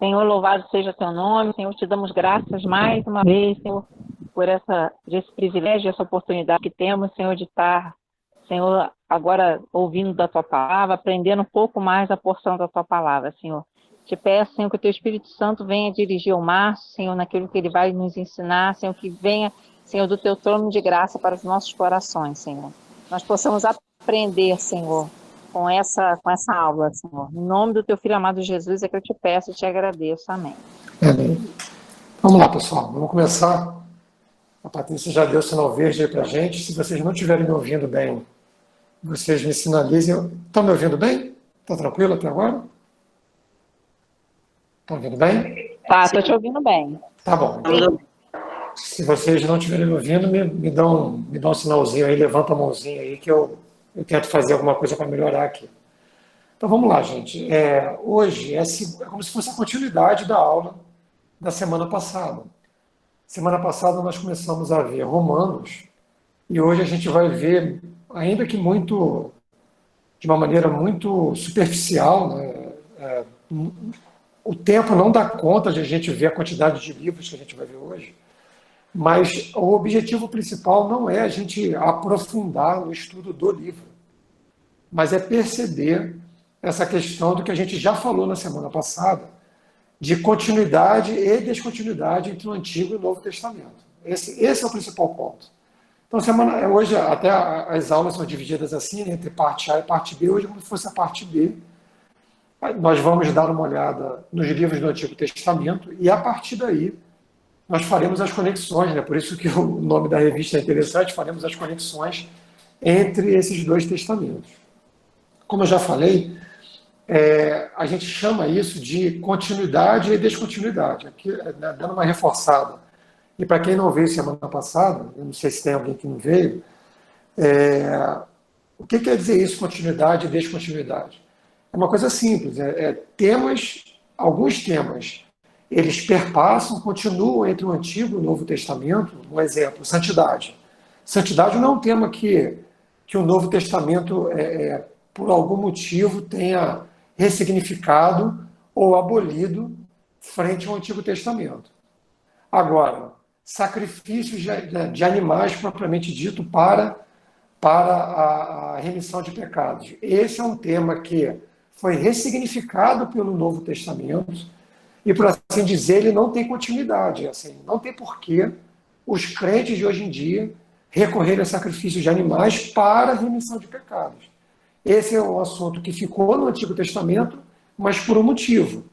Senhor, louvado seja teu nome. Senhor, te damos graças mais uma vez, Senhor, por esse privilégio, essa oportunidade que temos, Senhor, de estar, Senhor, agora ouvindo da tua palavra, aprendendo um pouco mais a porção da tua palavra, Senhor. Te peço, Senhor, que o teu Espírito Santo venha dirigir o Márcio, Senhor, naquilo que ele vai nos ensinar, Senhor, que venha, Senhor, do teu trono de graça para os nossos corações, Senhor. Nós possamos aprender, Senhor, com essa aula, Senhor. Em nome do teu Filho amado Jesus é que eu te peço e te agradeço. Amém. Amém. Vamos lá, pessoal. Vamos começar. A Patrícia já deu sinal verde aí para a gente. Se vocês não estiverem me ouvindo bem, vocês me sinalizem. Estão me ouvindo bem? Está tranquilo até agora? Estão ouvindo bem? Tá, estou te ouvindo bem. Tá bom. Então, se vocês não estiverem me ouvindo, me dão um sinalzinho aí, levanta a mãozinha aí que eu tento fazer alguma coisa para melhorar aqui. Então vamos lá, gente. Hoje é como se fosse a continuidade da aula da semana passada. Semana passada nós começamos a ver Romanos e hoje a gente vai ver, ainda que de uma maneira muito superficial, né? O tempo não dá conta de a gente ver a quantidade de livros que a gente vai ver hoje, mas o objetivo principal não é a gente aprofundar no estudo do livro, mas é perceber essa questão do que a gente já falou na semana passada, de continuidade e descontinuidade entre o Antigo e o Novo Testamento. Esse é o principal ponto. Então, hoje, até as aulas são divididas assim, né, entre parte A e parte B. Hoje, como se fosse a parte B, nós vamos dar uma olhada nos livros do Antigo Testamento e, a partir daí, nós faremos as conexões, né? Por isso que o nome da revista é interessante, faremos as conexões entre esses dois testamentos. Como eu já falei, a gente chama isso de continuidade e descontinuidade. Aqui, né, dando uma reforçada. E para quem não veio semana passada, eu não sei se tem alguém que não veio, o que quer dizer isso, continuidade e descontinuidade? É uma coisa simples. Alguns temas, eles perpassam, continuam entre o Antigo e o Novo Testamento. Um exemplo, santidade. Santidade não é um tema que o Novo Testamento, por algum motivo, tenha ressignificado ou abolido frente ao Antigo Testamento. Agora, sacrifícios de animais propriamente dito para a remissão de pecados. Esse é um tema que foi ressignificado pelo Novo Testamento e, por assim dizer, ele não tem continuidade. Assim, não tem porquê os crentes de hoje em dia recorrerem a sacrifícios de animais para a remissão de pecados. Esse é um assunto que ficou no Antigo Testamento, mas por um motivo.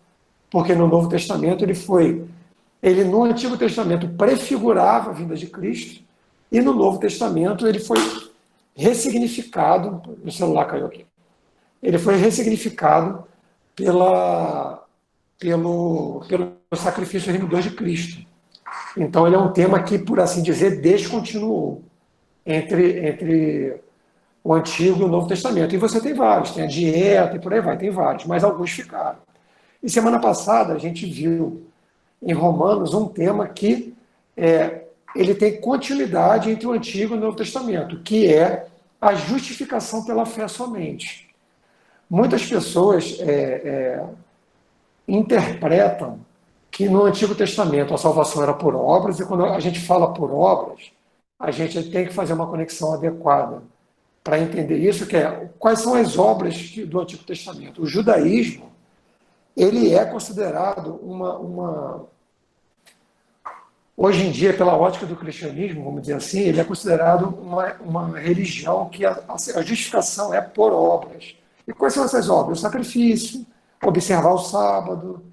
Porque no Novo Testamento ele no Antigo Testamento prefigurava a vinda de Cristo e no Novo Testamento ele foi ressignificado, o celular caiu aqui, ele foi ressignificado pelo sacrifício remidor de Cristo. Então ele é um tema que, por assim dizer, descontinuou entre o Antigo e o Novo Testamento. E você tem vários, tem a dieta e por aí vai, tem vários, mas alguns ficaram. E semana passada a gente viu em Romanos um tema que ele tem continuidade entre o Antigo e o Novo Testamento, que é a justificação pela fé somente. Muitas pessoas interpretam que no Antigo Testamento a salvação era por obras, e quando a gente fala por obras, a gente tem que fazer uma conexão adequada para entender isso, que quais são as obras do Antigo Testamento. O judaísmo, ele é considerado hoje em dia, pela ótica do cristianismo, vamos dizer assim, ele é considerado uma religião que a justificação é por obras. E quais são essas obras? O sacrifício, observar o sábado,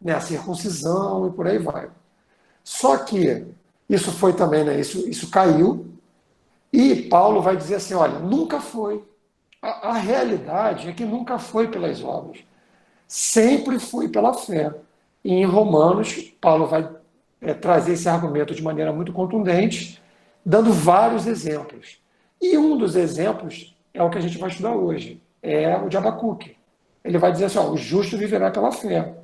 né, a circuncisão e por aí vai. Só que isso foi também, né, isso caiu, e Paulo vai dizer assim, olha, nunca foi. A realidade é que nunca foi pelas obras. Sempre foi pela fé. E em Romanos, Paulo vai trazer esse argumento de maneira muito contundente, dando vários exemplos. E um dos exemplos é o que a gente vai estudar hoje, é o de Abacuque. Ele vai dizer assim, o justo viverá pela fé.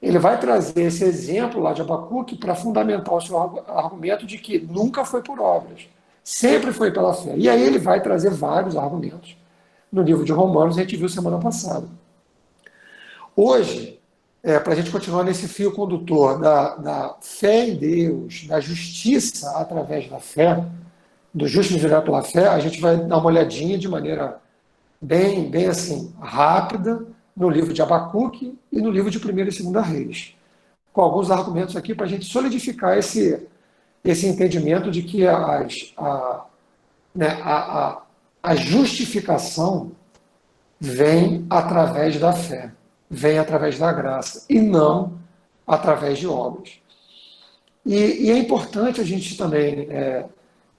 Ele vai trazer esse exemplo lá de Abacuque para fundamentar o seu argumento de que nunca foi por obras, sempre foi pela fé. E aí ele vai trazer vários argumentos no livro de Romanos, a gente viu semana passada. Hoje, para a gente continuar nesse fio condutor da fé em Deus, da justiça através da fé, do justo viverá pela fé, a gente vai dar uma olhadinha de maneira bem assim, rápida no livro de Abacuque e no livro de 1ª e 2ª Reis, com alguns argumentos aqui para a gente solidificar esse entendimento de que né, a justificação vem através da fé, vem através da graça, e não através de obras. E é importante a gente também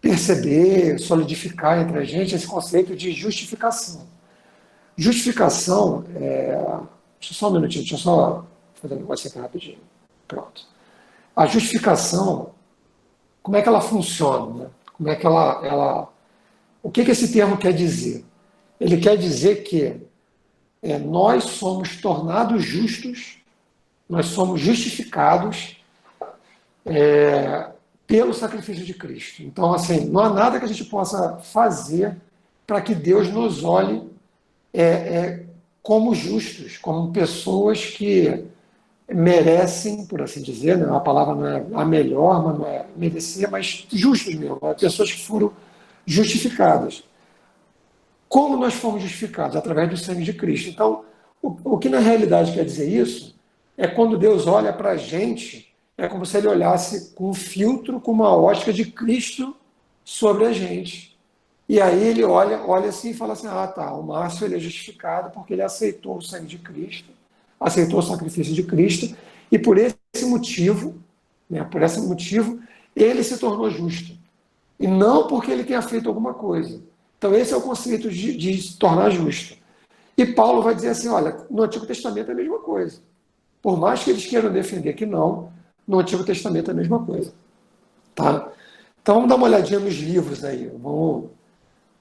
perceber, solidificar entre a gente esse conceito de justificação. Justificação, deixa só um minutinho, deixa eu só fazer um negócio aqui rapidinho. Pronto. A justificação, como é que ela funciona? Né? Como é que o que esse termo quer dizer? Ele quer dizer que nós somos tornados justos, nós somos justificados pelo sacrifício de Cristo. Então, assim, não há nada que a gente possa fazer para que Deus nos olhe como justos, como pessoas que merecem, por assim dizer, né? A palavra não é a melhor, mas não é merecer, mas justos mesmo, pessoas que foram justificadas. Como nós fomos justificados? Através do sangue de Cristo. Então, o que na realidade quer dizer isso é quando Deus olha para a gente, é como se ele olhasse com um filtro, com uma ótica de Cristo sobre a gente. E aí ele olha assim e fala assim, tá, o Márcio ele é justificado porque ele aceitou o sangue de Cristo, aceitou o sacrifício de Cristo, e por esse motivo, ele se tornou justo. E não porque ele tenha feito alguma coisa. Então esse é o conceito de se tornar justo. E Paulo vai dizer assim, olha, no Antigo Testamento é a mesma coisa. Por mais que eles queiram defender que não, no Antigo Testamento é a mesma coisa. Tá? Então vamos dar uma olhadinha nos livros aí. Vamos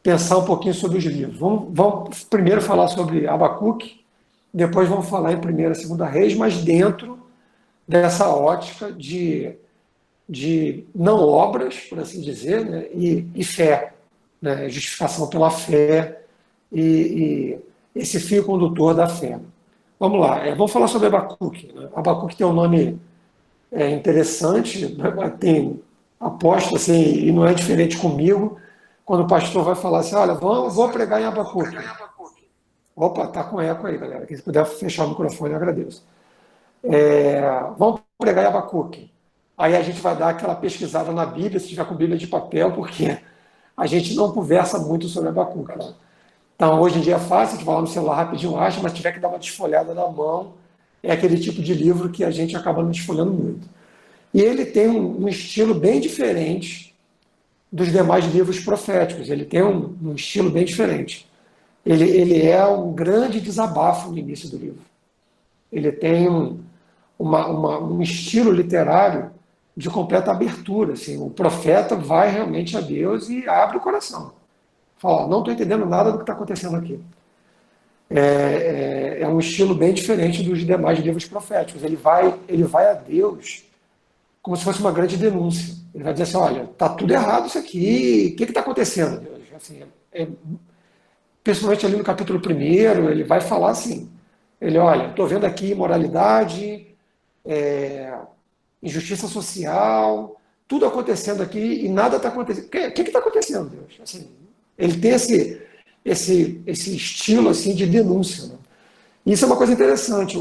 pensar um pouquinho sobre os livros. Vamos primeiro falar sobre Abacuque, depois vamos falar em 1ª e 2ª Reis, mas dentro dessa ótica de não obras, por assim dizer, né, e fé, né, justificação pela fé e esse fio condutor da fé. Vamos lá, vamos falar sobre Abacuque. Né? Abacuque tem um nome interessante, tem aposto assim, e não é diferente comigo, quando o pastor vai falar assim, olha, vou pregar em Abacuque. Opa, tá com eco aí, galera. Quem puder fechar o microfone, eu agradeço. Vamos pregar em Abacuque. Aí a gente vai dar aquela pesquisada na Bíblia, se tiver com Bíblia de papel, porque a gente não conversa muito sobre Abacuque. Né? Então, hoje em dia é fácil, a gente vai lá no celular rapidinho, acha, mas tiver que dar uma desfolhada na mão, é aquele tipo de livro que a gente acaba não desfolhando muito. E ele tem um estilo bem diferente dos demais livros proféticos, ele tem um estilo bem diferente. Ele é um grande desabafo no início do livro. Ele tem um estilo literário de completa abertura. Assim, o profeta vai realmente a Deus e abre o coração. Fala, não estou entendendo nada do que está acontecendo aqui. É um estilo bem diferente dos demais livros proféticos. Ele vai a Deus como se fosse uma grande denúncia. Ele vai dizer assim, olha, está tudo errado isso aqui, o que está acontecendo, Deus? Assim, principalmente ali no capítulo 1º, ele vai falar assim, olha, estou vendo aqui imoralidade, injustiça social, tudo acontecendo aqui e nada está acontecendo. O que está acontecendo, Deus? Assim, ele tem esse estilo assim, de denúncia. Né? Isso é uma coisa interessante.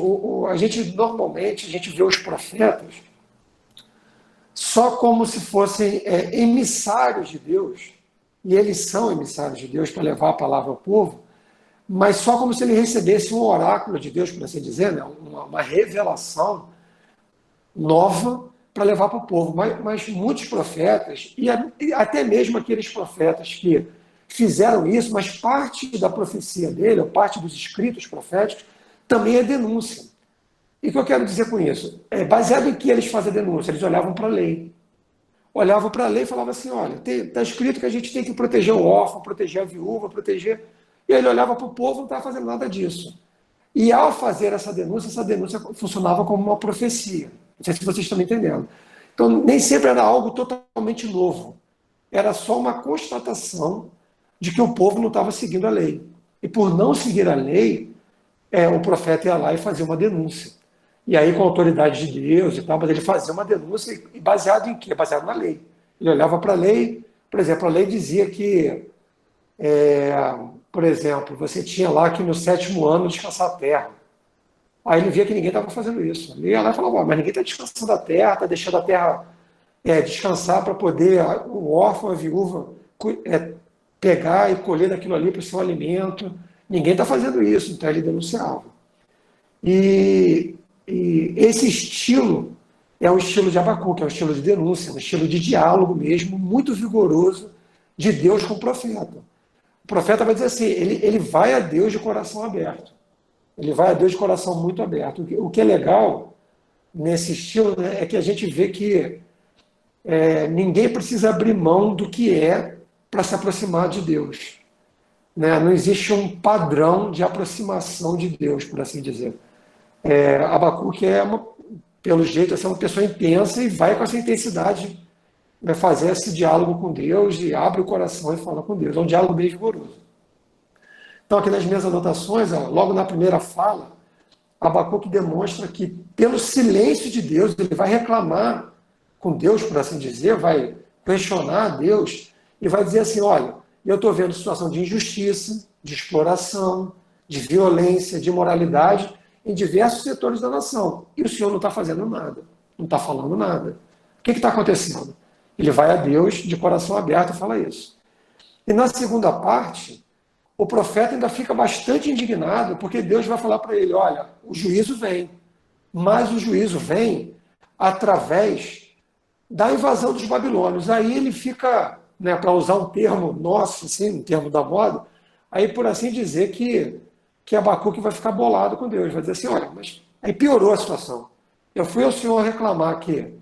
A gente, normalmente, vê os profetas só como se fossem emissários de Deus, e eles são emissários de Deus para levar a palavra ao povo, mas só como se ele recebesse um oráculo de Deus, por assim dizer, né? uma revelação nova para levar para o povo. Mas muitos profetas, e até mesmo aqueles profetas que fizeram isso, mas parte da profecia dele, ou parte dos escritos proféticos, também é denúncia. E o que eu quero dizer com isso? Baseado em que eles fazem a denúncia? Eles olhavam para a lei. Olhavam para a lei e falavam assim, olha, está escrito que a gente tem que proteger o órfão, proteger a viúva, proteger... E ele olhava para o povo e não estava fazendo nada disso. E ao fazer essa denúncia funcionava como uma profecia. Não sei se vocês estão me entendendo. Então, nem sempre era algo totalmente novo. Era só uma constatação de que o povo não estava seguindo a lei. E por não seguir a lei, o profeta ia lá e fazia uma denúncia. e aí com a autoridade de Deus e tal, mas ele fazia uma denúncia e baseado em quê? Baseado na lei. Ele olhava para a lei, por exemplo, a lei dizia que, por exemplo, você tinha lá que no 7º ano descansar a terra. Aí ele via que ninguém estava fazendo isso. Ele ia lá e falava, mas ninguém está descansando a terra, está deixando a terra descansar para poder o órfão, a viúva, pegar e colher daquilo ali para o seu alimento. Ninguém está fazendo isso, então ele denunciava. E esse estilo é o estilo de Abacuque, é o estilo de denúncia, um estilo de diálogo mesmo, muito vigoroso de Deus com o profeta. O profeta vai dizer assim, ele vai a Deus de coração aberto. Ele vai a Deus de coração muito aberto. O que é legal nesse estilo, né, é que a gente vê que ninguém precisa abrir mão do que é para se aproximar de Deus. Né? Não existe um padrão de aproximação de Deus, por assim dizer. Abacuque pelo jeito, é uma pessoa intensa e vai com essa intensidade fazer esse diálogo com Deus e abre o coração e fala com Deus. É um diálogo bem vigoroso. Então, aqui nas minhas anotações, logo na primeira fala, Abacuque demonstra que, pelo silêncio de Deus, ele vai reclamar com Deus, por assim dizer, vai questionar Deus e vai dizer assim, olha, eu estou vendo situação de injustiça, de exploração, de violência, de imoralidade em diversos setores da nação. E o Senhor não está fazendo nada, não está falando nada. O que está acontecendo? Ele vai a Deus de coração aberto e fala isso. E na segunda parte, o profeta ainda fica bastante indignado, porque Deus vai falar para ele, olha, o juízo vem, mas o juízo vem através da invasão dos babilônios. Aí ele fica, para usar um termo nosso, assim, um termo da moda, aí por assim dizer que Abacuque vai ficar bolado com Deus, vai dizer assim, olha, mas aí piorou a situação. Eu fui ao Senhor reclamar que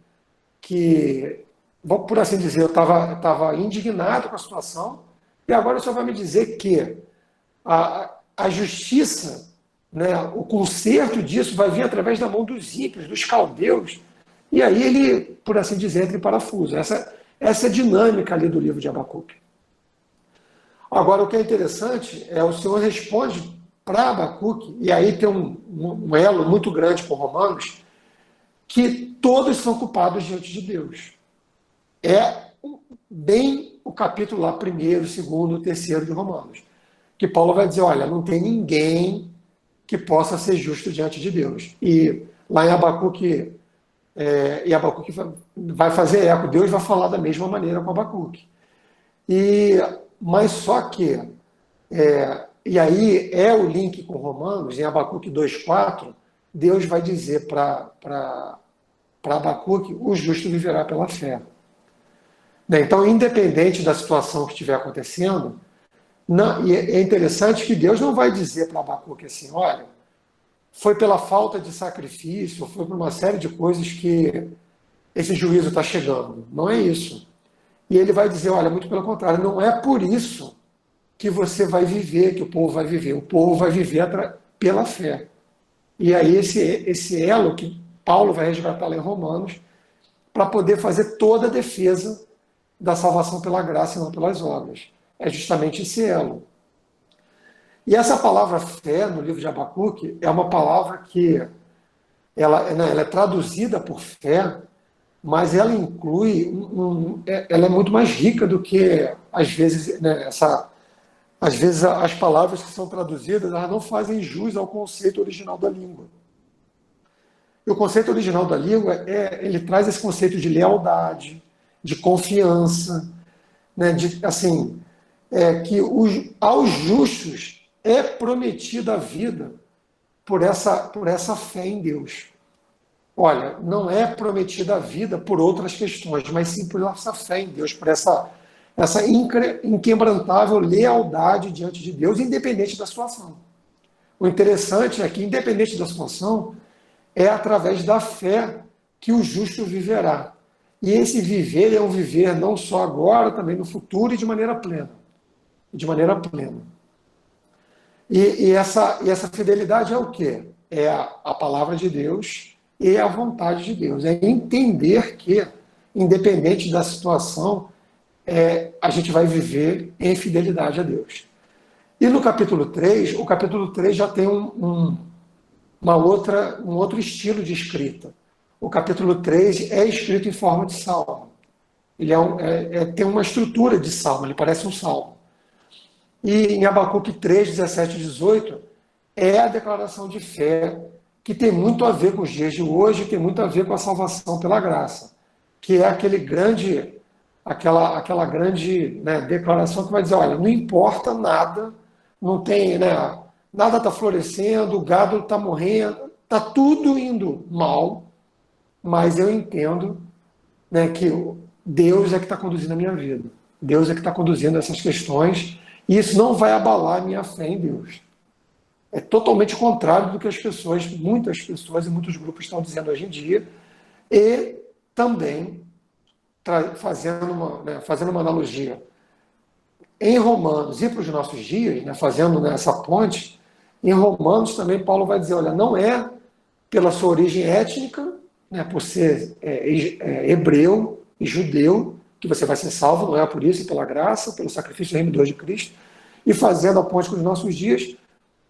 por assim dizer, eu estava indignado com a situação, e agora o Senhor vai me dizer que a justiça, o conserto disso vai vir através da mão dos ímpios, dos caldeus, e aí ele, por assim dizer, entra em parafuso. Essa é a dinâmica ali do livro de Abacuque. Agora, o que é interessante é o Senhor responde para Abacuque, e aí tem um elo muito grande com Romanos, que todos são culpados diante de Deus. É bem o capítulo lá, 1º, 2º, 3º de Romanos, que Paulo vai dizer, olha, não tem ninguém que possa ser justo diante de Deus. E lá em Abacuque, Abacuque vai fazer eco, Deus vai falar da mesma maneira com Abacuque. Mas só que, e aí é o link com Romanos, em Abacuque 2,4, Deus vai dizer para Abacuque, o justo viverá pela fé. Então, independente da situação que estiver acontecendo, e é interessante que Deus não vai dizer para Abacuque assim, olha, foi pela falta de sacrifício, foi por uma série de coisas que esse juízo está chegando. Não é isso. E ele vai dizer, olha, muito pelo contrário, não é por isso que você vai viver, que o povo vai viver. O povo vai viver pela fé. E aí esse elo que Paulo vai resgatar lá em Romanos, para poder fazer toda a defesa da salvação pela graça e não pelas obras. É justamente esse elo. E essa palavra fé, no livro de Abacuque, é uma palavra que ela é traduzida por fé, mas ela inclui, ela é muito mais rica do que, às vezes, às vezes as palavras que são traduzidas, elas não fazem jus ao conceito original da língua. E o conceito original da língua, ele traz esse conceito de lealdade, de confiança, que aos justos é prometida a vida por essa fé em Deus. Olha, não é prometida a vida por outras questões, mas sim por essa fé em Deus, por essa inquebrantável lealdade diante de Deus, independente da situação. O interessante é que, independente da situação, é através da fé que o justo viverá. E esse viver é um viver não só agora, também no futuro e de maneira plena. E essa fidelidade é o quê? É a palavra de Deus e a vontade de Deus. É entender que, independente da situação, a gente vai viver em fidelidade a Deus. E no capítulo 3, o capítulo 3 já tem um um outro estilo de escrita. O capítulo 3 é escrito em forma de salmo. Ele tem uma estrutura de salmo, ele parece um salmo. E em Abacuque 3, 17 e 18, é a declaração de fé, que tem muito a ver com os dias de hoje, tem muito a ver com a salvação pela graça, que é aquela grande, né, declaração que vai dizer, olha, não importa nada, não tem, né, nada está florescendo, o gado está morrendo, está tudo indo mal, mas eu entendo, né, que Deus é que está conduzindo a minha vida. Deus é que está conduzindo essas questões, e isso não vai abalar a minha fé em Deus. É totalmente contrário do que muitas pessoas e muitos grupos estão dizendo hoje em dia, e também fazendo uma analogia em Romanos e para os nossos dias, né, fazendo essa ponte, em Romanos também Paulo vai dizer, olha, não é pela sua origem étnica, né, por ser hebreu e judeu, que você vai ser salvo, não é por isso, pela graça, pelo sacrifício remidor de Cristo, e fazendo a ponte com os nossos dias,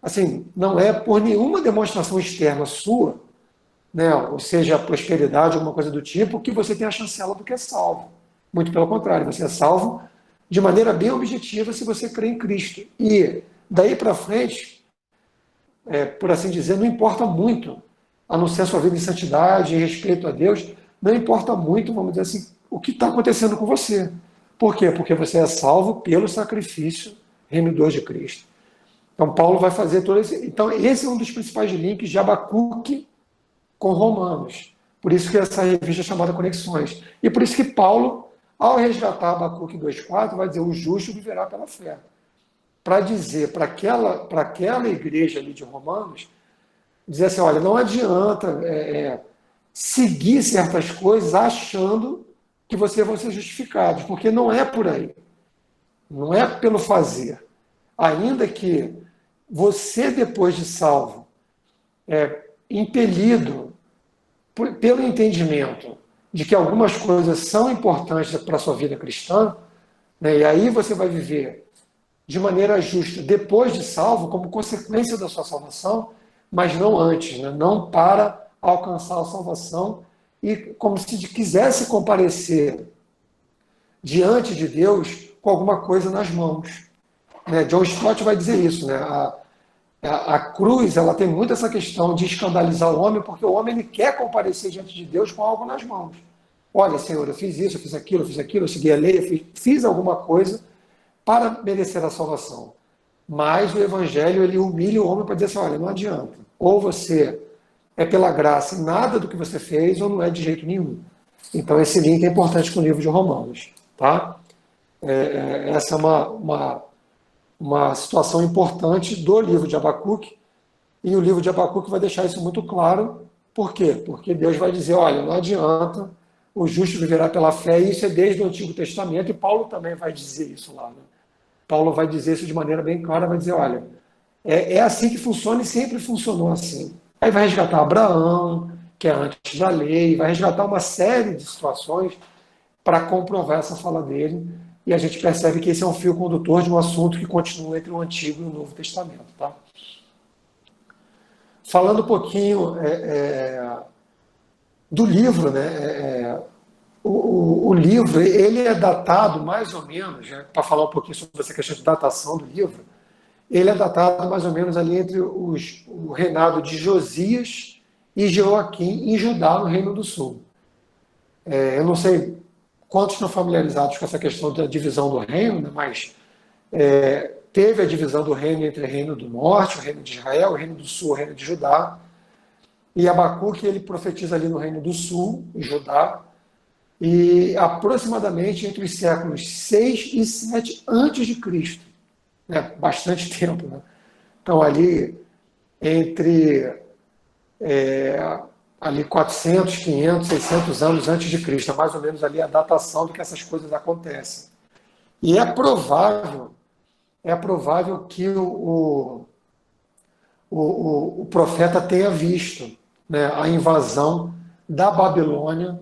assim, não é por nenhuma demonstração externa sua, né, ou seja, prosperidade, alguma coisa do tipo, que você tem a chancela do que é salvo. Muito pelo contrário, você é salvo de maneira bem objetiva se você crê em Cristo. E daí para frente, por assim dizer, não importa muito, a não ser a sua vida em santidade, em respeito a Deus, não importa muito, vamos dizer assim, o que está acontecendo com você. Por quê? Porque você é salvo pelo sacrifício remidor de Cristo. Então, Paulo vai fazer todo esse... Então, esse é um dos principais links de Abacuque com Romanos. Por isso que essa revista é chamada Conexões. E por isso que Paulo, ao resgatar Abacuque 2,4, vai dizer, o justo viverá pela fé. Para dizer para aquela igreja ali de Romanos, dizer assim, olha, não adianta seguir certas coisas achando que você vai ser justificado, porque não é por aí. Não é pelo fazer. Ainda que você, depois de salvo, impelido pelo entendimento de que algumas coisas são importantes para a sua vida cristã, né, e aí você vai viver de maneira justa depois de salvo, como consequência da sua salvação, mas não antes, né, não para alcançar a salvação e como se quisesse comparecer diante de Deus com alguma coisa nas mãos. Né? John Stott vai dizer isso, né? A cruz, ela tem muito essa questão de escandalizar o homem, porque o homem ele quer comparecer diante de Deus com algo nas mãos. Olha, Senhor, eu fiz isso, eu fiz aquilo, eu segui a lei, eu fiz alguma coisa para merecer a salvação. Mas o Evangelho, ele humilha o homem para dizer assim, olha, não adianta. Ou você é pela graça e nada do que você fez, ou não é de jeito nenhum. Então, esse link é importante com o livro de Romanos. Tá? Essa é uma situação importante do livro de Abacuque, e o livro de Abacuque vai deixar isso muito claro. Por quê? Porque Deus vai dizer, olha, não adianta, o justo viverá pela fé, e isso é desde o Antigo Testamento, e Paulo também vai dizer isso lá. Né? Paulo vai dizer isso de maneira bem clara, vai dizer, olha, é assim que funciona e sempre funcionou assim. Aí vai resgatar Abraão, que é antes da lei, vai resgatar uma série de situações para comprovar essa fala dele, e a gente percebe que esse é um fio condutor de um assunto que continua entre o Antigo e o Novo Testamento. Tá? Falando um pouquinho do livro, né? O livro ele é datado mais ou menos, né, para falar um pouquinho sobre essa questão de datação do livro, ele é datado mais ou menos ali entre o reinado de Josias e Joaquim em Judá, no Reino do Sul. Eu não sei quantos estão familiarizados com essa questão da divisão do reino, né, mas teve a divisão do reino entre o Reino do Norte, o Reino de Israel, o Reino do Sul, o Reino de Judá. E Abacuque ele profetiza ali no Reino do Sul, em Judá, e aproximadamente entre os séculos 6 e 7 antes de Cristo. Né? Bastante tempo. Né? Então, ali, entre ali 400, 500, 600 anos antes de Cristo, é mais ou menos ali a datação de que essas coisas acontecem. E é provável que o profeta tenha visto, né, a invasão da Babilônia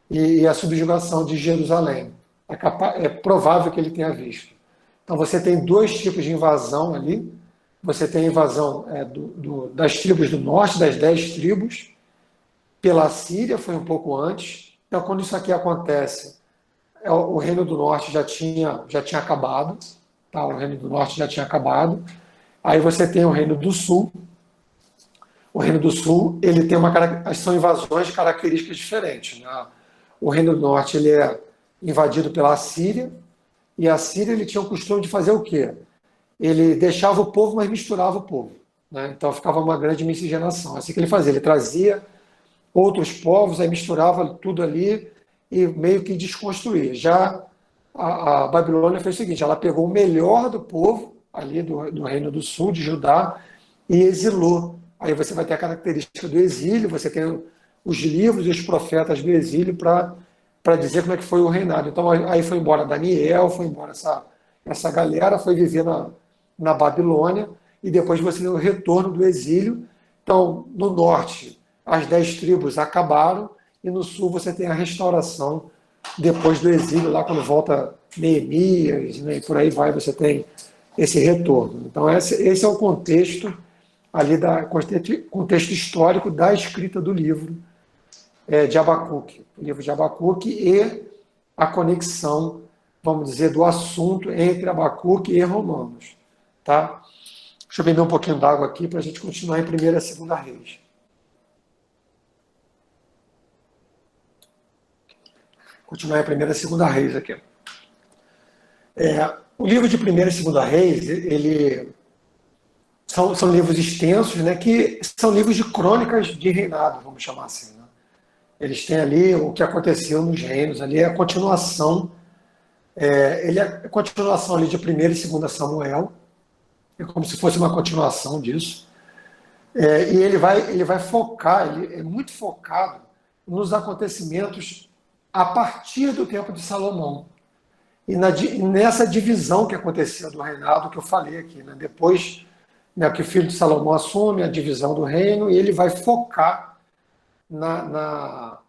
e a subjugação de Jerusalém. É provável que ele tenha visto. Então você tem dois tipos de invasão ali, você tem a invasão das tribos do norte, das 10 tribos, pela Síria, foi um pouco antes. Então, quando isso aqui acontece, o Reino do Norte já tinha acabado, tá? O Reino do Norte já tinha acabado. Aí você tem o Reino do Sul. O Reino do Sul, ele tem são invasões de características diferentes, né? O Reino do Norte, ele é invadido pela Síria, e a Síria, ele tinha o costume de fazer o quê? Ele deixava o povo, mas misturava o povo, né? Então ficava uma grande miscigenação. Assim que ele fazia, ele trazia outros povos, aí misturava tudo ali e meio que desconstruía. Já a Babilônia fez o seguinte, ela pegou o melhor do povo ali do Reino do Sul, de Judá, e exilou. Aí você vai ter a característica do exílio, você tem os livros e os profetas do exílio para dizer como é que foi o reinado. Então aí foi embora Daniel, foi embora essa galera, foi viver na Babilônia, e depois você tem o retorno do exílio. Então, no norte, as 10 tribos acabaram, e no sul você tem a restauração depois do exílio, lá quando volta Neemias, né, e por aí vai, você tem esse retorno. Então, esse é o contexto ali, contexto histórico da escrita do livro de Abacuque, o livro de Abacuque, e a conexão, vamos dizer, do assunto entre Abacuque e Romanos. Tá? Deixa eu beber um pouquinho d'água aqui para a gente continuar em 1ª e 2ª Reis. Continuar em 1ª e 2ª Reis aqui. O livro de 1ª e 2ª Reis, ele são livros extensos, né, que são livros de crônicas de reinado, vamos chamar assim. Né? Eles têm ali o que aconteceu nos reinos, ali é a continuação, ele é a continuação ali de 1ª e 2ª Samuel, é como se fosse uma continuação disso. E ele vai focar, ele é muito focado nos acontecimentos a partir do tempo de Salomão. E nessa divisão que aconteceu do reinado, que eu falei aqui, né? Depois, né, que o filho de Salomão assume a divisão do reino, e ele vai focar na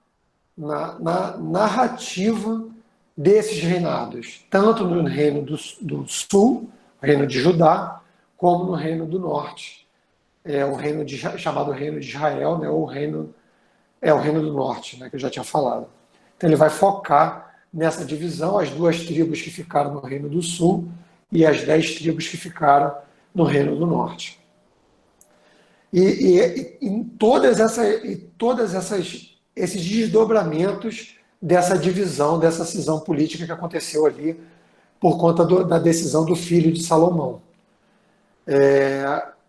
narrativa desses reinados, tanto no reino do sul, o reino de Judá, como no reino do norte, o reino chamado Reino de Israel, né, ou o reino do norte, né, que eu já tinha falado. Então ele vai focar nessa divisão, as 2 tribos que ficaram no Reino do Sul e as 10 tribos que ficaram no Reino do Norte. E em todas esses desdobramentos dessa divisão, dessa cisão política que aconteceu ali por conta da decisão do filho de Salomão.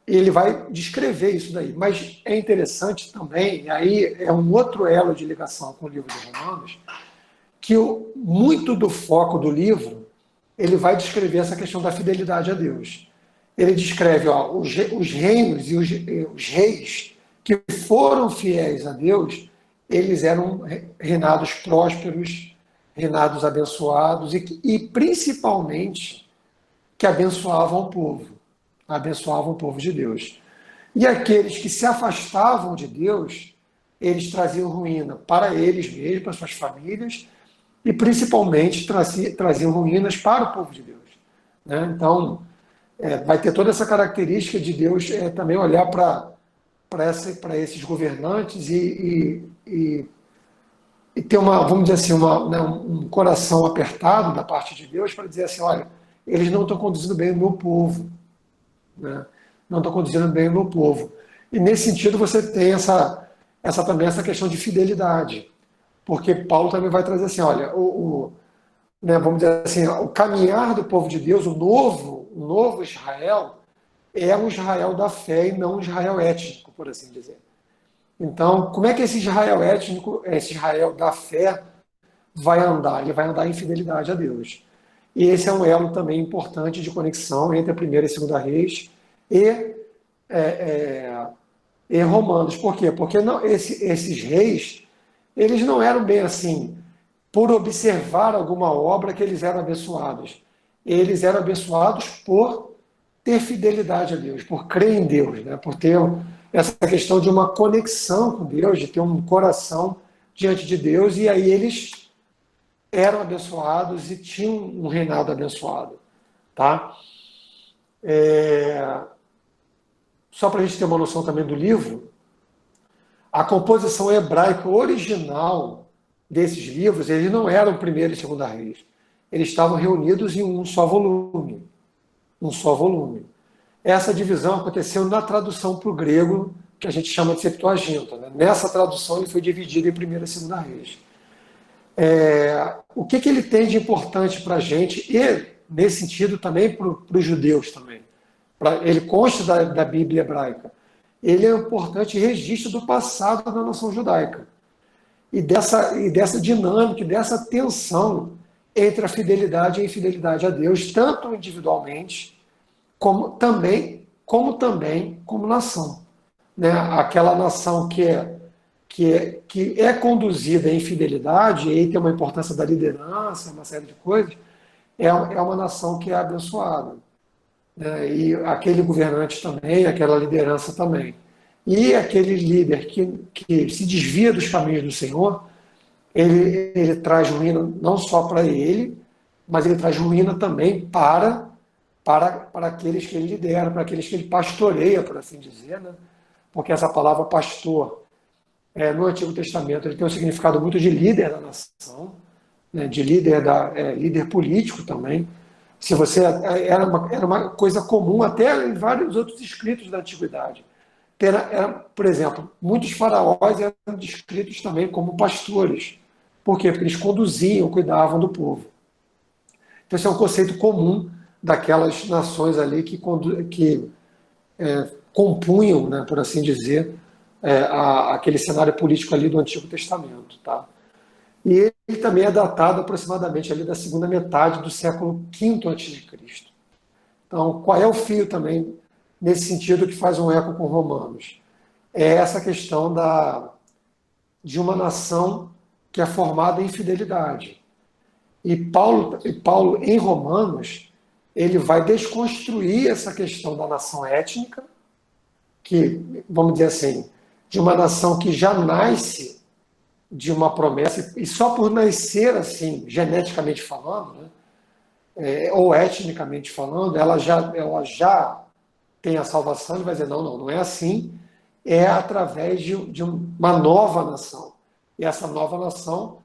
Ele vai descrever isso daí, mas é interessante também, aí é um outro elo de ligação com o livro de Romanos, que muito do foco do livro, ele vai descrever essa questão da fidelidade a Deus. Ele descreve os reinos e os reis que foram fiéis a Deus, eles eram reinados prósperos, reinados abençoados e principalmente que abençoavam o povo de Deus. E aqueles que se afastavam de Deus, eles traziam ruína para eles mesmos, para suas famílias, e principalmente traziam ruínas para o povo de Deus. Né? Então, vai ter toda essa característica de Deus também olhar para esses governantes e ter vamos dizer assim, um coração apertado da parte de Deus para dizer assim, olha, eles não estão conduzindo bem o meu povo. Né? Não estão conduzindo bem o meu povo. E nesse sentido você tem também essa questão de fidelidade. Porque Paulo também vai trazer assim, olha, né, vamos dizer assim, o caminhar do povo de Deus, o novo Israel, é um Israel da fé e não um Israel étnico, por assim dizer. Então, como é que esse Israel étnico, esse Israel da fé, vai andar? Ele vai andar em fidelidade a Deus. E esse é um elo também importante de conexão entre a 1ª e 2ª Reis e Romanos. Por quê? Porque esses reis, eles não eram bem assim, por observar alguma obra que eles eram abençoados. Eles eram abençoados por ter fidelidade a Deus, por crer em Deus, né? Por ter essa questão de uma conexão com Deus, de ter um coração diante de Deus, e aí eles eram abençoados e tinham um reinado abençoado. Tá? só para a gente ter uma noção também do livro, a composição hebraica original desses livros, eles não eram primeiro e segunda Reis. Eles estavam reunidos em um só volume. Um só volume. Essa divisão aconteceu na tradução para o grego, que a gente chama de Septuaginta. Né? Nessa tradução ele foi dividido em primeira e segunda Reis. O que ele tem de importante para a gente, e nesse sentido também para os judeus também. Ele consta da Bíblia hebraica. Ele é um importante registro do passado da nação judaica. E dessa dinâmica, dessa tensão entre a fidelidade e a infidelidade a Deus, tanto individualmente, como também como nação. Né? Aquela nação que é conduzida em fidelidade, e aí tem uma importância da liderança, uma série de coisas, é uma nação que é abençoada. Né? E aquele governante também, aquela liderança também. E aquele líder que se desvia dos caminhos do Senhor, ele traz ruína não só para ele, mas ele traz ruína também para aqueles que ele lidera, para aqueles que ele pastoreia, por assim dizer, né? Porque essa palavra pastor, no Antigo Testamento, ele tem um significado muito de líder da nação, né? De líder político também. Se você era uma coisa comum até em vários outros escritos da antiguidade. Por exemplo, muitos faraós eram descritos também como pastores. Por quê? Porque eles conduziam, cuidavam do povo. Então, esse é um conceito comum daquelas nações ali que compunham, né, por assim dizer, aquele cenário político ali do Antigo Testamento. Tá? E ele também é datado aproximadamente ali da segunda metade do século V a.C. Então, qual é o fio também nesse sentido que faz um eco com Romanos? É essa questão de uma nação que é formada em fidelidade. E Paulo, em Romanos, ele vai desconstruir essa questão da nação étnica, que, vamos dizer assim, de uma nação que já nasce de uma promessa, e só por nascer assim, geneticamente falando, né, ou etnicamente falando, ela já tem a salvação. Ele vai dizer, não é assim, é através de uma nova nação. E essa nova nação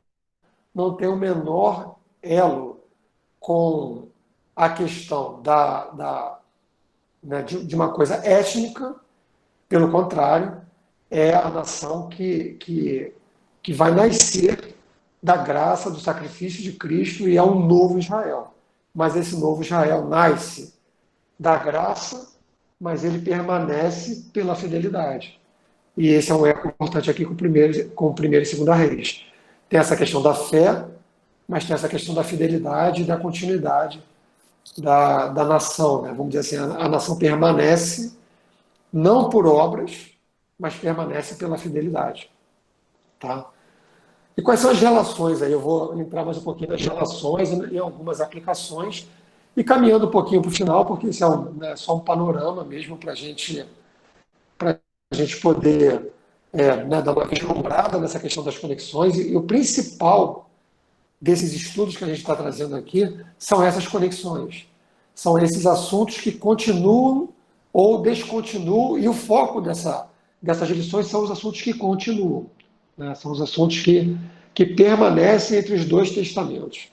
não tem o menor elo com a questão né, de uma coisa étnica. Pelo contrário, é a nação que vai nascer da graça, do sacrifício de Cristo, e é um novo Israel. Mas esse novo Israel nasce da graça, mas ele permanece pela fidelidade. E esse é um eco importante aqui com o primeiro e segunda Reis. Tem essa questão da fé, mas tem essa questão da fidelidade e da continuidade da nação. Né? Vamos dizer assim, a nação permanece não por obras, mas permanece pela fidelidade. Tá? E quais são as relações aí? Eu vou entrar mais um pouquinho nas relações e algumas aplicações, e caminhando um pouquinho para o final, porque isso é só um panorama mesmo para a gente poder né, dar uma vislumbrada nessa questão das conexões. E o principal desses estudos que a gente está trazendo aqui são essas conexões. São esses assuntos que continuam ou descontinuam, e o foco dessas lições são os assuntos que continuam. Né? São os assuntos que permanecem entre os dois testamentos.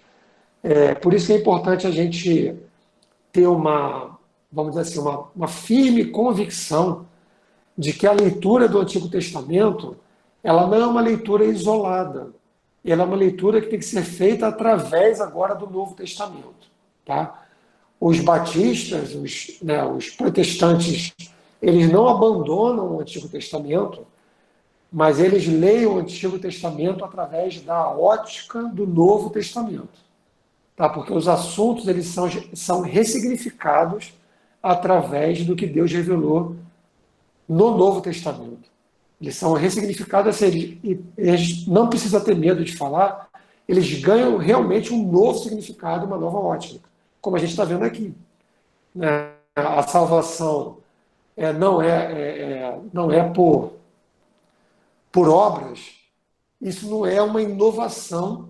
Por isso que é importante a gente ter vamos dizer assim, uma firme convicção de que a leitura do Antigo Testamento, ela não é uma leitura isolada. Ela é uma leitura que tem que ser feita através agora do Novo Testamento. Tá? Os batistas, os protestantes, eles não abandonam o Antigo Testamento, mas eles leem o Antigo Testamento através da ótica do Novo Testamento. Tá? Porque os assuntos eles são ressignificados através do que Deus revelou no Novo Testamento. Eles são ressignificados, assim, eles não precisam ter medo de falar, eles ganham realmente um novo significado, uma nova ótica, como a gente está vendo aqui. A salvação não é por obras. Isso não é uma inovação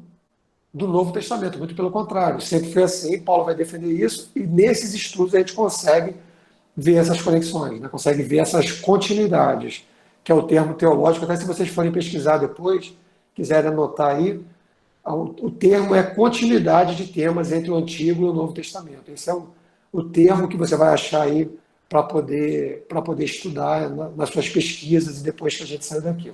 do Novo Testamento, muito pelo contrário, sempre foi assim. Paulo vai defender isso, e nesses estudos a gente consegue ver essas conexões, né? Consegue ver essas continuidades, que é o termo teológico. Até se vocês forem pesquisar depois, quiserem anotar aí, o termo é continuidade de temas entre o Antigo e o Novo Testamento. Esse é o termo que você vai achar aí para poder estudar nas suas pesquisas e depois que a gente sair daqui.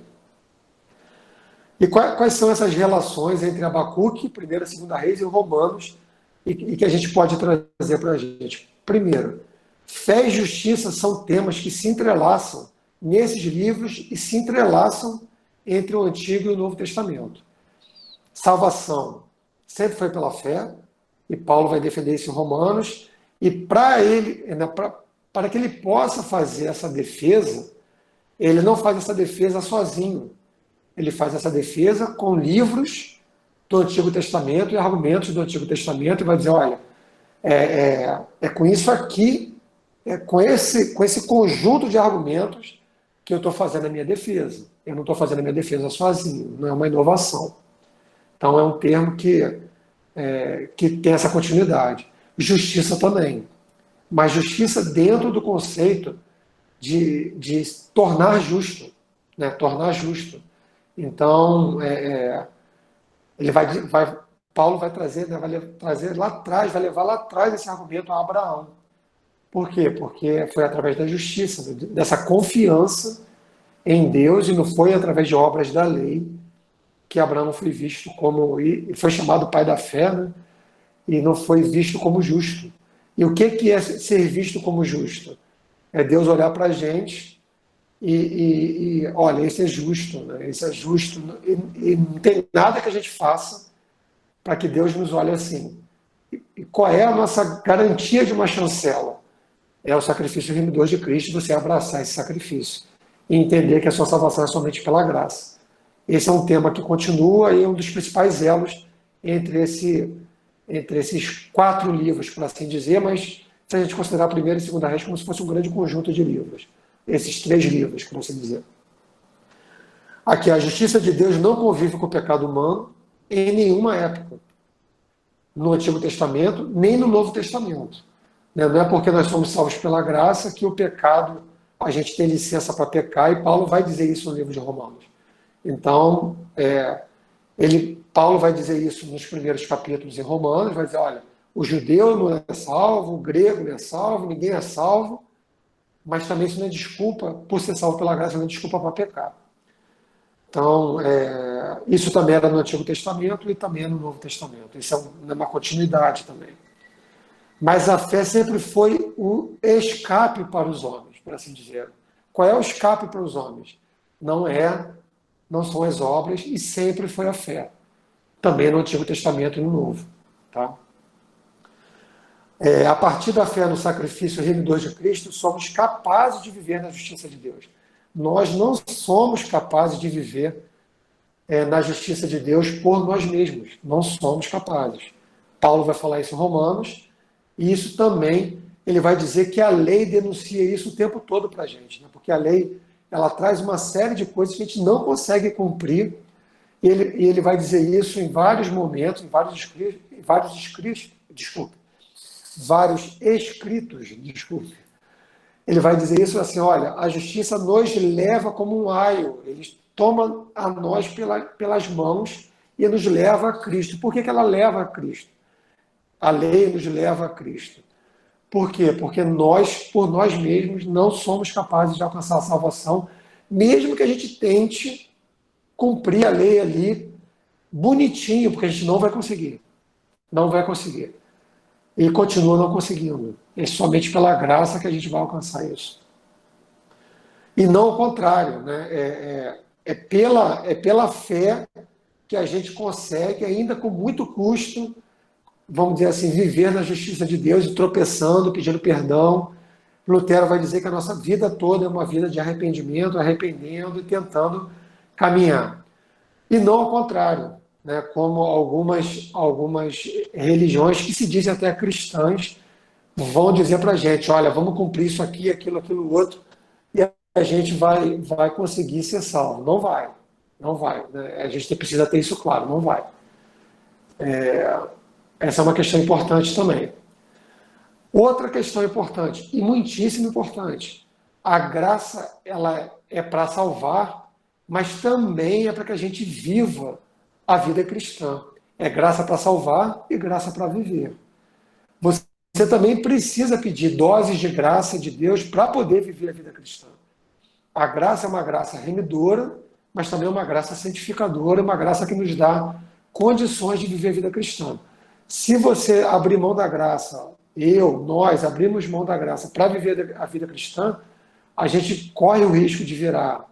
E quais são essas relações entre Abacuque, 1ª e 2ª Reis e Romanos, e que a gente pode trazer para a gente? Primeiro, fé e justiça são temas que se entrelaçam nesses livros e se entrelaçam entre o Antigo e o Novo Testamento. Salvação sempre foi pela fé, e Paulo vai defender isso em Romanos, e para que ele possa fazer essa defesa, ele não faz essa defesa sozinho. Ele faz essa defesa com livros do Antigo Testamento e argumentos do Antigo Testamento, e vai dizer, olha, com isso aqui, com esse conjunto de argumentos que eu estou fazendo a minha defesa. Eu não estou fazendo a minha defesa sozinho, não é uma inovação. Então é um termo que tem essa continuidade. Justiça também, mas justiça dentro do conceito de tornar justo, né? Tornar justo. Então, Paulo vai trazer, né, vai trazer lá atrás, vai levar lá atrás esse argumento a Abraão. Por quê? Porque foi através da justiça, dessa confiança em Deus, e não foi através de obras da lei que Abraão foi visto como, e foi chamado pai da fé, né? E não foi visto como justo. E o que é ser visto como justo? É Deus olhar para a gente e olha, esse é justo, né? Esse é justo, e não tem nada que a gente faça para que Deus nos olhe assim. E qual é a nossa garantia de uma chancela? É o sacrifício remidor de Cristo, você abraçar esse sacrifício e entender que a sua salvação é somente pela graça. Esse é um tema que continua e é um dos principais elos entre esses 4 livros, por assim dizer, mas se a gente considerar a 1ª e 2ª Reis como se fosse um grande conjunto de livros. Esses 3 livros, por assim dizer. Aqui, a justiça de Deus não convive com o pecado humano em nenhuma época. No Antigo Testamento, nem no Novo Testamento. Não é porque nós somos salvos pela graça que o pecado, a gente tem licença para pecar, e Paulo vai dizer isso no livro de Romanos. Então, Paulo vai dizer isso nos primeiros capítulos em Romanos, vai dizer, olha, o judeu não é salvo, o grego não é salvo, ninguém é salvo, mas também isso não é desculpa, por ser salvo pela graça, não é desculpa para pecar. Então, isso também era no Antigo Testamento e também no Novo Testamento. Isso é uma continuidade também. Mas a fé sempre foi o escape para os homens, por assim dizer. Qual é o escape para os homens? Não são as obras, e sempre foi a fé. Também no Antigo Testamento e no Novo. Tá? A partir da fé no sacrifício remidor de Cristo, somos capazes de viver na justiça de Deus. Nós não somos capazes de viver na justiça de Deus por nós mesmos. Não somos capazes. Paulo vai falar isso em Romanos, e isso também, ele vai dizer que a lei denuncia isso o tempo todo para a gente, né? Porque a lei, ela traz uma série de coisas que a gente não consegue cumprir, e ele vai dizer isso em vários momentos, em vários escritos, ele vai dizer isso assim, olha, a justiça nos leva como um aio, eles tomam a nós pelas mãos e nos leva a Cristo. Por que ela leva a Cristo? A lei nos leva a Cristo. Por quê? Porque nós, por nós mesmos, não somos capazes de alcançar a salvação, mesmo que a gente tente cumprir a lei ali bonitinho, porque a gente não vai conseguir. Não vai conseguir. E continua não conseguindo. É somente pela graça que a gente vai alcançar isso. E não o contrário, né? É pela fé que a gente consegue, ainda com muito custo, vamos dizer assim, viver na justiça de Deus, e tropeçando, pedindo perdão. Lutero vai dizer que a nossa vida toda é uma vida de arrependimento, arrependendo e tentando caminhar. E não ao contrário, né? Como algumas religiões que se dizem até cristãs vão dizer para a gente, olha, vamos cumprir isso aqui, aquilo outro, e a gente vai conseguir ser salvo. Não vai. Não vai. Né? A gente precisa ter isso claro, não vai. Essa é uma questão importante também. Outra questão importante, e muitíssimo importante, a graça ela é para salvar, mas também é para que a gente viva a vida cristã. É graça para salvar e graça para viver. Você também precisa pedir doses de graça de Deus para poder viver a vida cristã. A graça é uma graça remidora, mas também é uma graça santificadora, uma graça que nos dá condições de viver a vida cristã. Se você abrir mão da graça, nós abrimos mão da graça para viver a vida cristã, a gente corre o risco de virar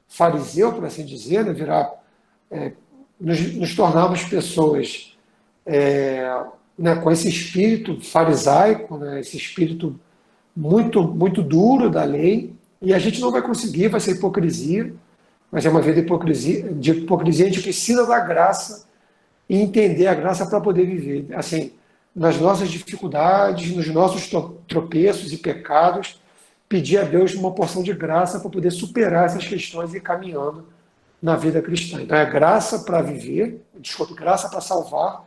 fariseu, por assim dizer, né? Nos tornarmos pessoas né, com esse espírito farisaico, né, esse espírito muito duro da lei, e a gente não vai conseguir, vai ser hipocrisia, vai ser uma vida de hipocrisia, a gente precisa da graça e entender a graça para poder viver. Assim, nas nossas dificuldades, nos nossos tropeços e pecados, pedir a Deus uma porção de graça para poder superar essas questões e ir caminhando na vida cristã. Então é graça para viver, graça para salvar,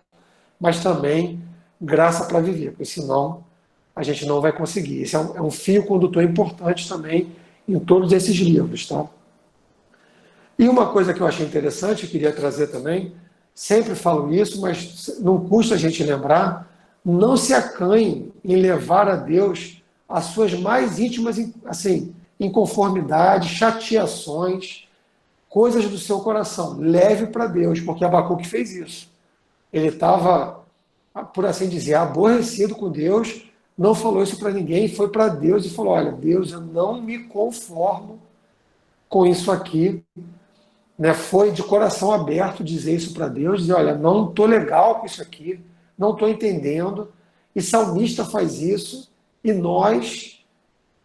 mas também graça para viver, porque senão a gente não vai conseguir. Esse é um fio condutor importante também em todos esses livros. Tá? E uma coisa que eu achei interessante, eu queria trazer também, sempre falo isso, mas não custa a gente lembrar, não se acanhe em levar a Deus as suas mais íntimas assim, inconformidades, chateações, coisas do seu coração. Leve para Deus, porque Abacuque fez isso. Ele estava, por assim dizer, aborrecido com Deus, não falou isso para ninguém, foi para Deus e falou: olha, Deus, eu não me conformo com isso aqui. Né? Foi de coração aberto dizer isso para Deus, dizer: olha, não estou legal com isso aqui, não estou entendendo. E salmista faz isso, e nós,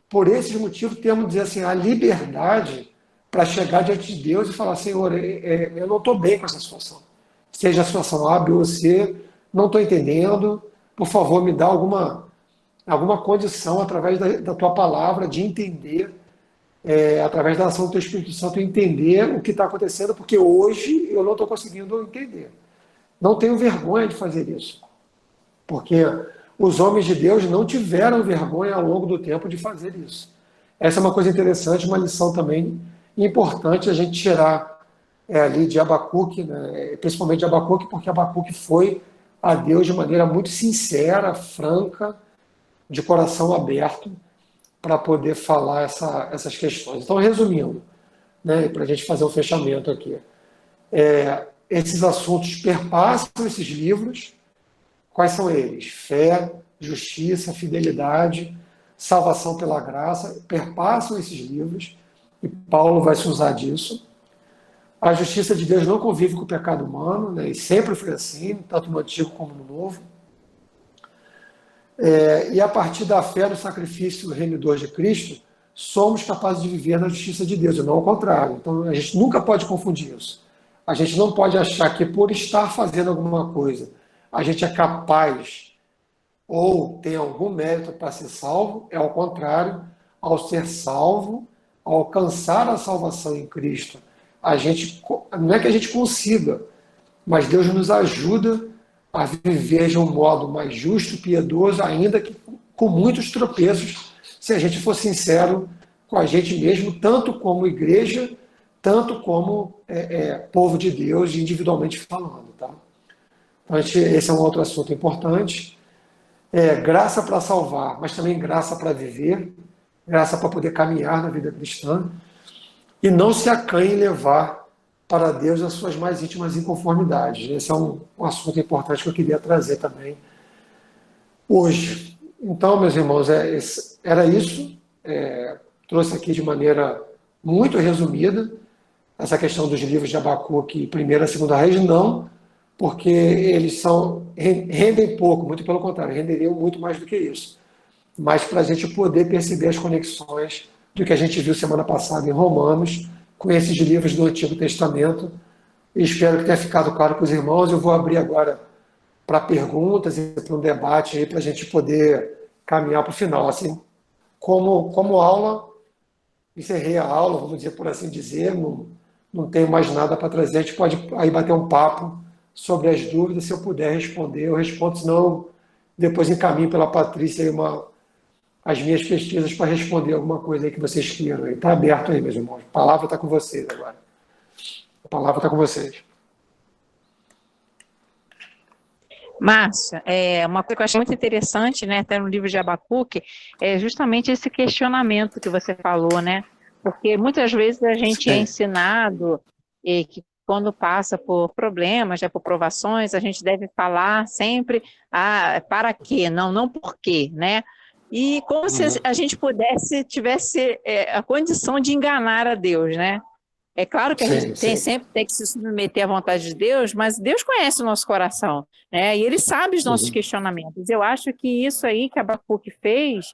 por esses motivos, temos que dizer assim, a liberdade para chegar diante de Deus e falar: Senhor, eu não estou bem com essa situação. Seja a situação A, B ou C, não estou entendendo, por favor, me dá alguma condição, através da tua palavra, de entender, através da ação do teu Espírito Santo, entender o que está acontecendo, porque hoje eu não estou conseguindo entender. Não tenho vergonha de fazer isso, porque os homens de Deus não tiveram vergonha ao longo do tempo de fazer isso. Essa é uma coisa interessante, uma lição também importante a gente tirar ali de Abacuque, né? Principalmente de Abacuque, porque Abacuque foi a Deus de maneira muito sincera, franca, de coração aberto, para poder falar essas questões. Então, resumindo, né, para a gente fazer um fechamento aqui, esses assuntos perpassam esses livros. Quais são eles? Fé, justiça, fidelidade, salvação pela graça, perpassam esses livros, e Paulo vai se usar disso. A justiça de Deus não convive com o pecado humano, né, e sempre foi assim, tanto no Antigo como no Novo. E a partir da fé no sacrifício remidor de Cristo, somos capazes de viver na justiça de Deus, e não ao contrário. Então, a gente nunca pode confundir isso. A gente não pode achar que por estar fazendo alguma coisa, a gente é capaz ou tem algum mérito para ser salvo. É ao contrário, ao ser salvo, ao alcançar a salvação em Cristo, não é que a gente consiga, mas Deus nos ajuda a viver de um modo mais justo, piedoso, ainda que com muitos tropeços, se a gente for sincero com a gente mesmo, tanto como igreja, tanto como povo de Deus, individualmente falando. Tá? Então, esse é um outro assunto importante. Graça para salvar, mas também graça para viver, graça para poder caminhar na vida cristã, e não se acanhe em levar para Deus as suas mais íntimas inconformidades. Esse é um assunto importante que eu queria trazer também hoje. Então, meus irmãos, era isso. Trouxe aqui de maneira muito resumida essa questão dos livros de Abacuque, Primeira e Segunda Reis, não, porque eles rendem pouco, muito pelo contrário, renderiam muito mais do que isso. Mas para a gente poder perceber as conexões do que a gente viu semana passada em Romanos, com esses livros do Antigo Testamento. E espero que tenha ficado claro para os irmãos. Eu vou abrir agora para perguntas e para um debate aí, para a gente poder caminhar para o final. Assim, como aula, encerrei a aula, vamos dizer por assim dizer, não tenho mais nada para trazer. A gente pode aí bater um papo sobre as dúvidas. Se eu puder responder, eu respondo, senão depois encaminho pela Patrícia aí as minhas pesquisas para responder alguma coisa aí que vocês queiram. Está aberto aí, meus irmãos. A palavra está com vocês agora. A palavra está com vocês. Márcia, uma coisa que eu acho muito interessante, né, até no livro de Abacuque, é justamente esse questionamento que você falou, né? Porque muitas vezes a gente é Sim. ensinado que quando passa por problemas, por provações, a gente deve falar sempre para quê, não por quê, né? E como se a gente tivesse a condição de enganar a Deus, né? É claro que a gente Sim. sempre tem que se submeter à vontade de Deus, mas Deus conhece o nosso coração, né? E Ele sabe os nossos questionamentos. Eu acho que isso aí que Abacuque fez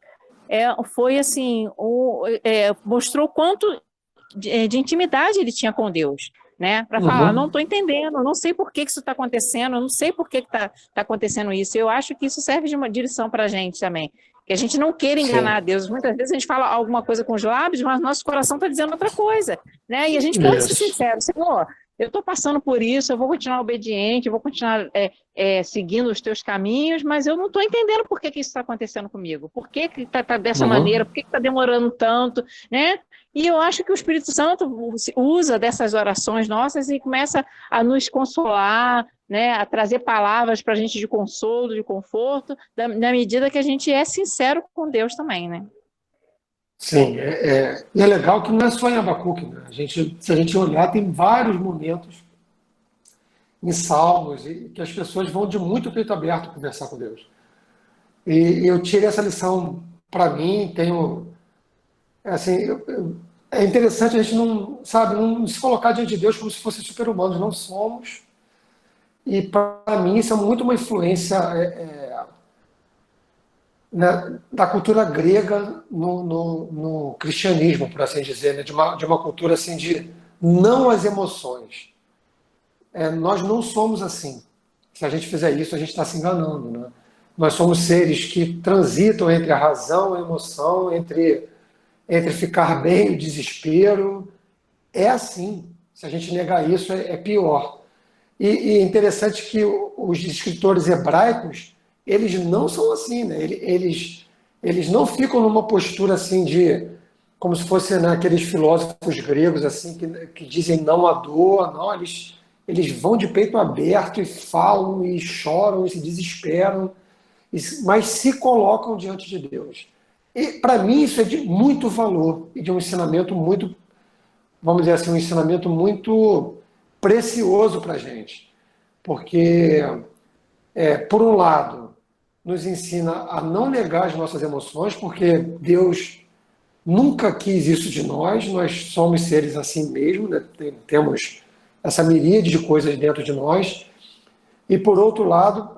foi assim, mostrou quanto de intimidade ele tinha com Deus, né? Para falar, não estou entendendo, não sei por que isso está acontecendo, não sei por que está acontecendo isso. Eu acho que isso serve de uma direção para a gente também. Que a gente não queira enganar a Sim. Deus. Muitas vezes a gente fala alguma coisa com os lábios, mas nosso coração está dizendo outra coisa, né? E a gente pode ser Isso. sincero, Senhor, eu estou passando por isso, eu vou continuar obediente, eu vou continuar seguindo os teus caminhos, mas eu não estou entendendo por que isso está acontecendo comigo, por que está dessa maneira, por que está demorando tanto, né? E eu acho que o Espírito Santo usa dessas orações nossas e começa a nos consolar, né, a trazer palavras para a gente de consolo, de conforto, na medida que a gente é sincero com Deus também, né? Sim, e é legal que não é só em Abacuque, né? Se a gente olhar, tem vários momentos em Salmos e que as pessoas vão de muito peito aberto conversar com Deus. E eu tirei essa lição para mim, assim, é interessante a gente não se colocar diante de Deus como se fosse super-humanos, não somos. E para mim isso é muito uma influência né, da cultura grega no cristianismo, por assim dizer, né, de uma cultura assim de não às emoções. Nós não somos assim. Se a gente fizer isso, a gente está se enganando. Né? Nós somos seres que transitam entre a razão e a emoção, entre ficar bem e o desespero. É assim. Se a gente negar isso, é pior. E é interessante que os escritores hebraicos, eles não são assim, né? Eles não ficam numa postura assim de, como se fossem né, aqueles filósofos gregos assim que dizem não à dor, não, eles vão de peito aberto e falam e choram e se desesperam, mas se colocam diante de Deus. E para mim isso é de muito valor e de um ensinamento muito, vamos dizer assim, um ensinamento muito precioso para a gente. Porque, por um lado, nos ensina a não negar as nossas emoções, porque Deus nunca quis isso de nós somos seres assim mesmo, né? Temos essa miríade de coisas dentro de nós, e por outro lado,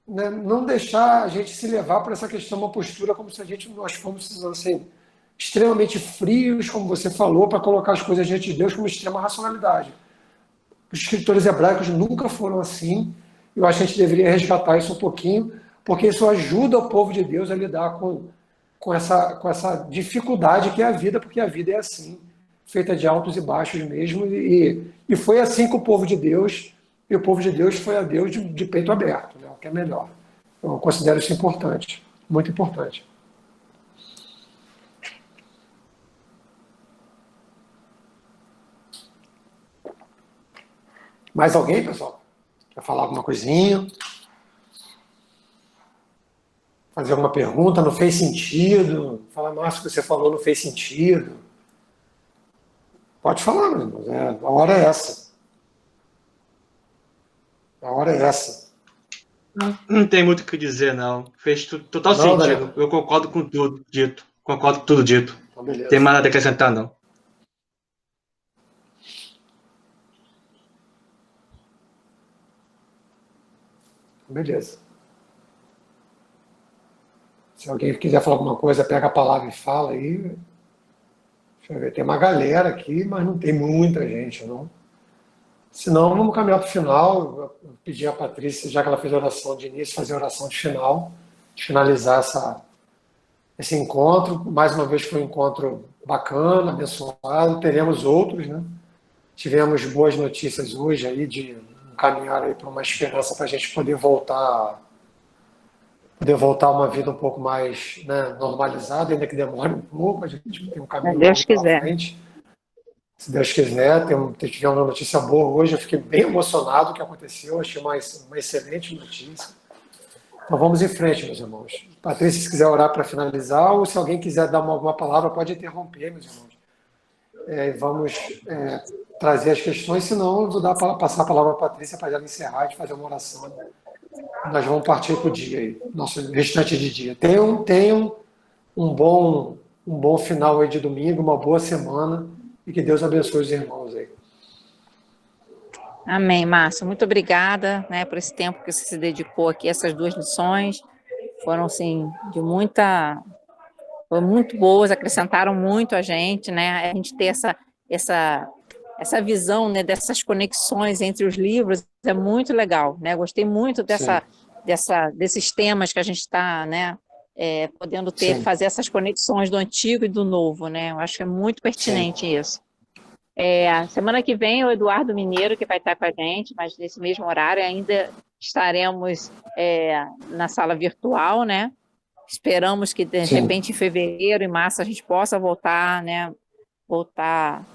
né, não deixar a gente se levar para essa questão, uma postura como se nós fôssemos assim, extremamente frios, como você falou, para colocar as coisas diante de Deus com uma extrema racionalidade. Os escritores hebraicos nunca foram assim. Eu acho que a gente deveria resgatar isso um pouquinho, porque isso ajuda o povo de Deus a lidar com essa dificuldade que é a vida, porque a vida é assim, feita de altos e baixos mesmo. E foi assim com o povo de Deus, e o povo de Deus foi a Deus de peito aberto, né, o que é melhor. Eu considero isso importante, muito importante. Mais alguém, pessoal? Quer falar alguma coisinha? Fazer alguma pergunta? Não fez sentido? Falar, nossa, o que você falou não fez sentido. Pode falar, meu irmão. A hora é essa. A hora é essa. Não tem muito o que dizer, não. Fez total Não, sentido. Daniel. Eu concordo com tudo dito. Concordo com tudo dito. Então, Tem beleza. mais nada a acrescentar, não. Beleza. Se alguém quiser falar alguma coisa, pega a palavra e fala aí. Deixa eu ver. Tem uma galera aqui, mas não tem muita gente, não. Senão, vamos caminhar para o final. Eu pedi à Patrícia, já que ela fez a oração de início, fazer a oração de final, de finalizar esse encontro. Mais uma vez foi um encontro bacana, abençoado. Teremos outros, né? Tivemos boas notícias hoje aí de caminhar aí para uma esperança para a gente poder voltar poder voltar a uma vida um pouco mais, né, normalizada, ainda que demore um pouco, a gente tem um Se caminho Deus longo pela quiser. frente. Se Deus quiser, tivemos uma notícia boa hoje, eu fiquei bem emocionado com o que aconteceu, achei uma excelente notícia. Então vamos em frente, meus irmãos. Patrícia, se quiser orar para finalizar, ou se alguém quiser dar alguma palavra, pode interromper, meus irmãos. Vamos trazer as questões, senão eu vou passar a palavra para a Patrícia para ela encerrar e fazer uma oração. Nós vamos partir para o dia aí, nosso restante de dia. Tenham um bom final aí de domingo, uma boa semana, e que Deus abençoe os irmãos aí. Amém, Márcio. Muito obrigada, né, por esse tempo que você se dedicou aqui, essas 2 lições. Foram, assim, foram muito boas, acrescentaram muito a gente, né? A gente ter essa visão, né, dessas conexões entre os livros é muito legal, né? Gostei muito desses temas que a gente está, né, podendo fazer essas conexões do antigo e do novo, né? Eu acho que é muito pertinente isso. Semana que vem é o Eduardo Mineiro que vai estar com a gente, mas nesse mesmo horário ainda estaremos na sala virtual, né? Esperamos que, de repente, em fevereiro e março, a gente possa voltar, né? Voltar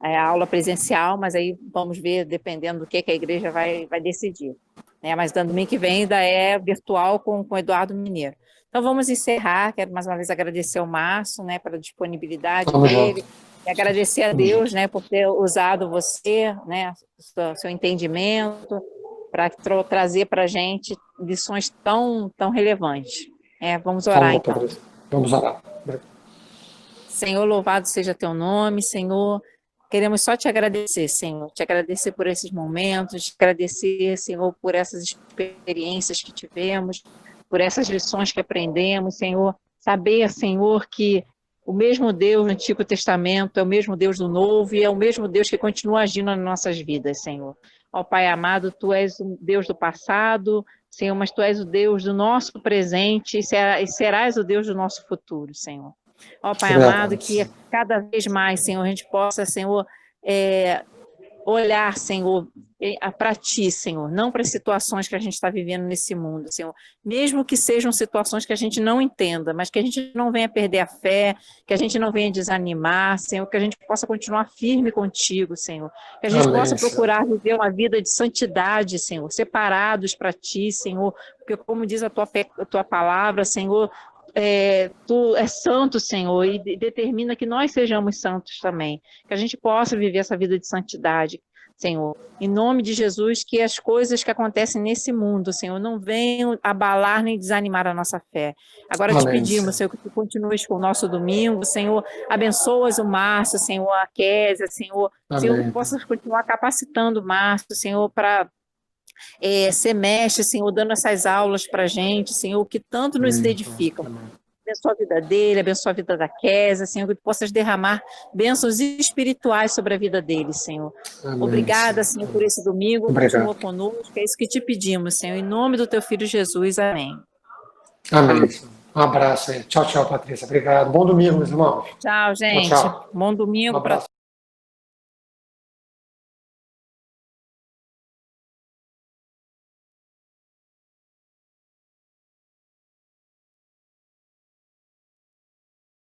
à aula presencial, mas aí vamos ver, dependendo do que a igreja vai decidir. Né? Mas no domingo que vem ainda é virtual com o Eduardo Mineiro. Então vamos encerrar. Quero mais uma vez agradecer ao Márcio, né, pela disponibilidade dele. E agradecer a Deus, né, por ter usado você, né, seu entendimento, para trazer para a gente lições tão relevantes. Vamos orar, então. Vamos orar. Senhor, louvado seja teu nome, Senhor. Queremos só te agradecer, Senhor. Te agradecer por esses momentos, te agradecer, Senhor, por essas experiências que tivemos, por essas lições que aprendemos, Senhor. Saber, Senhor, que o mesmo Deus do Antigo Testamento é o mesmo Deus do Novo e é o mesmo Deus que continua agindo nas nossas vidas, Senhor. Ó Pai amado, Tu és o Deus do passado, Senhor, mas Tu és o Deus do nosso presente e serás o Deus do nosso futuro, Senhor. Ó Pai amado, que cada vez mais, Senhor, a gente possa, Senhor, olhar, Senhor, para Ti, Senhor, não para as situações que a gente está vivendo nesse mundo, Senhor, mesmo que sejam situações que a gente não entenda, mas que a gente não venha perder a fé, que a gente não venha desanimar, Senhor, que a gente possa continuar firme contigo, Senhor, que a gente possa procurar viver uma vida de santidade, Senhor, separados para Ti, Senhor, porque como diz a Tua palavra, Senhor, Tu és santo, Senhor, e determina que nós sejamos santos também, que a gente possa viver essa vida de santidade, Senhor, em nome de Jesus, que as coisas que acontecem nesse mundo, Senhor, não venham abalar nem desanimar a nossa fé. Agora te pedimos, Senhor, que Tu continues com o nosso domingo, Senhor, abençoas o Márcio, Senhor, a Késia, Senhor, Senhor, que possas continuar capacitando o Márcio, Senhor, para ser mestre, Senhor, dando essas aulas para a gente, Senhor, que tanto nos edificam. Abençoa a vida dele, abençoa a vida da Késia, Senhor, que tu possas derramar bênçãos espirituais sobre a vida dele, Senhor. Amém, obrigada, Senhor, por esse domingo, continua conosco, é isso que te pedimos, Senhor, em nome do teu Filho Jesus, amém. Amém. Um abraço aí. Tchau, tchau, Patrícia. Obrigado. Bom domingo, meus irmãos. Tchau, gente. Tchau. Bom domingo para